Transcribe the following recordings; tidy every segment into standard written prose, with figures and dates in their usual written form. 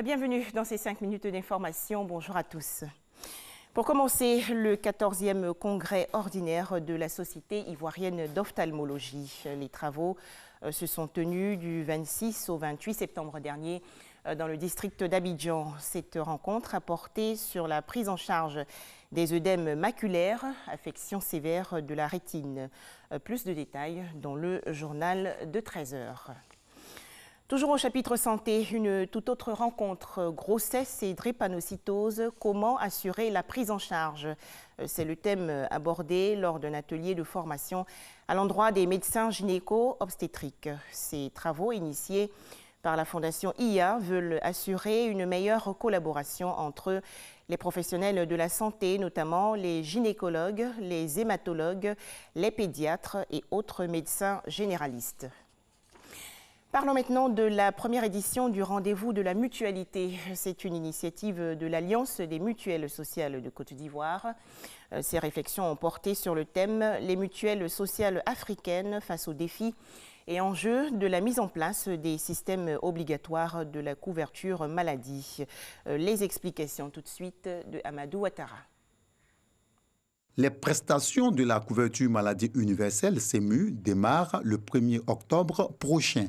Bienvenue dans ces 5 minutes d'information. Bonjour à tous. Pour commencer, le 14e congrès ordinaire de la Société ivoirienne d'ophtalmologie. Les travaux se sont tenus du 26 au 28 septembre dernier dans le district d'Abidjan. Cette rencontre a porté sur la prise en charge des œdèmes maculaires, affection sévère de la rétine. Plus de détails dans le journal de 13 heures. Toujours au chapitre santé, une toute autre rencontre, grossesse et drépanocytose, comment assurer la prise en charge? C'est le thème abordé lors d'un atelier de formation à l'endroit des médecins gynéco-obstétriques. Ces travaux initiés par la Fondation IA veulent assurer une meilleure collaboration entre les professionnels de la santé, notamment les gynécologues, les hématologues, les pédiatres et autres médecins généralistes. Parlons maintenant de la première édition du rendez-vous de la mutualité. C'est une initiative de l'Alliance des mutuelles sociales de Côte d'Ivoire. Ces réflexions ont porté sur le thème « Les mutuelles sociales africaines face aux défis et enjeux de la mise en place des systèmes obligatoires de la couverture maladie ». Les explications tout de suite de Amadou Ouattara. Les prestations de la couverture maladie universelle CEMU démarrent le 1er octobre prochain.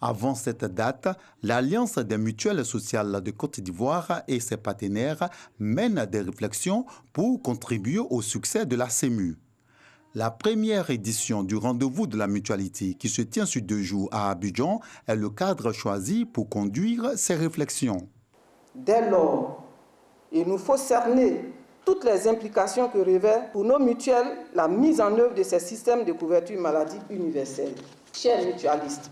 Avant cette date, l'Alliance des mutuelles sociales de Côte d'Ivoire et ses partenaires mènent des réflexions pour contribuer au succès de la CEMU. La première édition du rendez-vous de la mutualité, qui se tient sur 2 jours à Abidjan, est le cadre choisi pour conduire ces réflexions. Dès lors, il nous faut cerner toutes les implications que revêt pour nos mutuelles la mise en œuvre de ces systèmes de couverture maladie universelle. Chers mutualistes,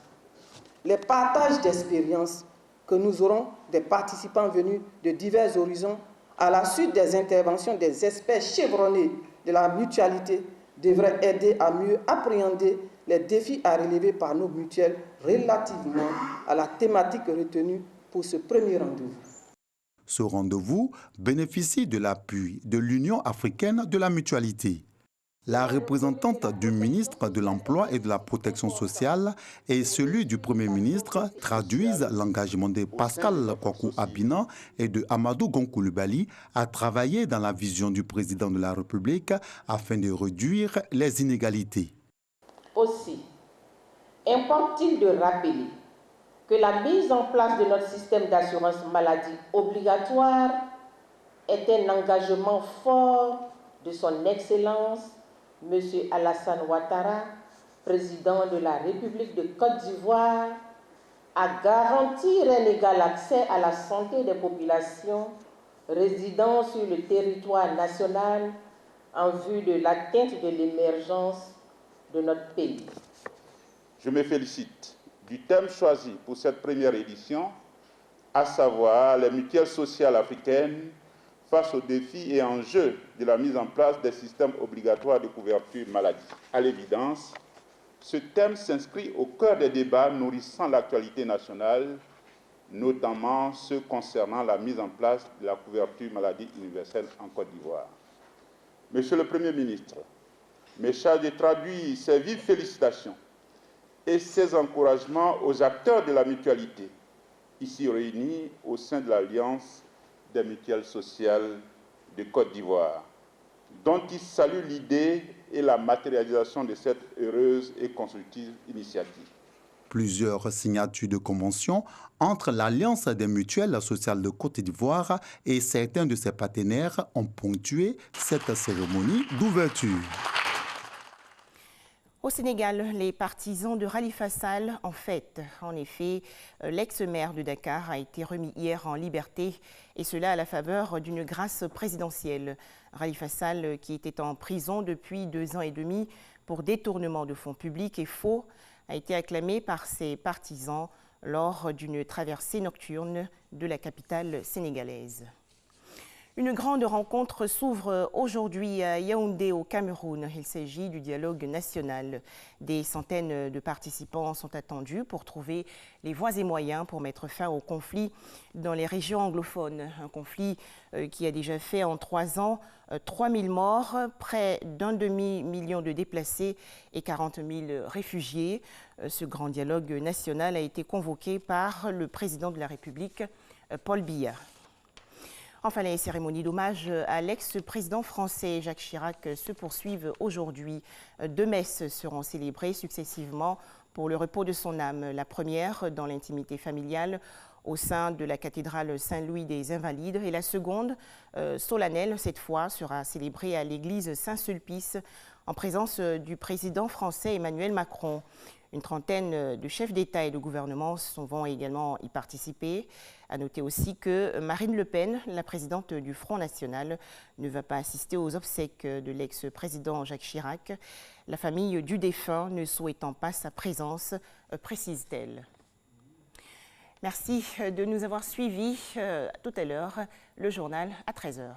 les partages d'expériences que nous aurons des participants venus de divers horizons à la suite des interventions des experts chevronnés de la mutualité devraient aider à mieux appréhender les défis à relever par nos mutuelles relativement à la thématique retenue pour ce premier rendez-vous. Ce rendez-vous bénéficie de l'appui de l'Union africaine de la mutualité. La représentante du ministre de l'Emploi et de la Protection sociale et celui du Premier ministre traduisent l'engagement de Pascal Kwaku Abina et de Amadou Gon Coulibaly à travailler dans la vision du président de la République afin de réduire les inégalités. Aussi, importe-t-il de rappeler que la mise en place de notre système d'assurance maladie obligatoire est un engagement fort de son Excellence M. Alassane Ouattara, président de la République de Côte d'Ivoire, à garantir un égal accès à la santé des populations résidant sur le territoire national en vue de l'atteinte de l'émergence de notre pays. Je me félicite du thème choisi pour cette première édition, à savoir les mutuelles sociales africaines face aux défis et enjeux de la mise en place des systèmes obligatoires de couverture maladie. À l'évidence, ce thème s'inscrit au cœur des débats nourrissant l'actualité nationale, notamment ceux concernant la mise en place de la couverture maladie universelle en Côte d'Ivoire. Monsieur le Premier ministre, mes charges de traduire ces vives félicitations et ces encouragements aux acteurs de la mutualité, ici réunis au sein de l'Alliance des mutuelles sociales de Côte d'Ivoire, dont il salue l'idée et la matérialisation de cette heureuse et constructive initiative. Plusieurs signatures de conventions entre l'Alliance des mutuelles sociales de Côte d'Ivoire et certains de ses partenaires ont ponctué cette cérémonie d'ouverture. Au Sénégal, les partisans de Khalifa Sall en fête. En effet, l'ex-maire de Dakar a été remis hier en liberté, et cela à la faveur d'une grâce présidentielle. Khalifa Sall, qui était en prison depuis 2 ans et demi pour détournement de fonds publics et faux, a été acclamé par ses partisans lors d'une traversée nocturne de la capitale sénégalaise. Une grande rencontre s'ouvre aujourd'hui à Yaoundé au Cameroun. Il s'agit du dialogue national. Des centaines de participants sont attendus pour trouver les voies et moyens pour mettre fin au conflit dans les régions anglophones. Un conflit qui a déjà fait en 3 ans 3000 morts, près d'un demi-million de déplacés et 40 000 réfugiés. Ce grand dialogue national a été convoqué par le président de la République, Paul Biya. Enfin, les cérémonies d'hommage à l'ex-président français Jacques Chirac se poursuivent aujourd'hui. 2 messes seront célébrées successivement pour le repos de son âme. La première dans l'intimité familiale au sein de la cathédrale Saint-Louis des Invalides et la seconde, solennelle cette fois, sera célébrée à l'église Saint-Sulpice en présence du président français Emmanuel Macron. Une trentaine de chefs d'État et de gouvernement vont également y participer. À noter aussi que Marine Le Pen, la présidente du Front National, ne va pas assister aux obsèques de l'ex-président Jacques Chirac, la famille du défunt ne souhaitant pas sa présence, précise-t-elle. Merci de nous avoir suivis. Tout à l'heure, le journal à 13h.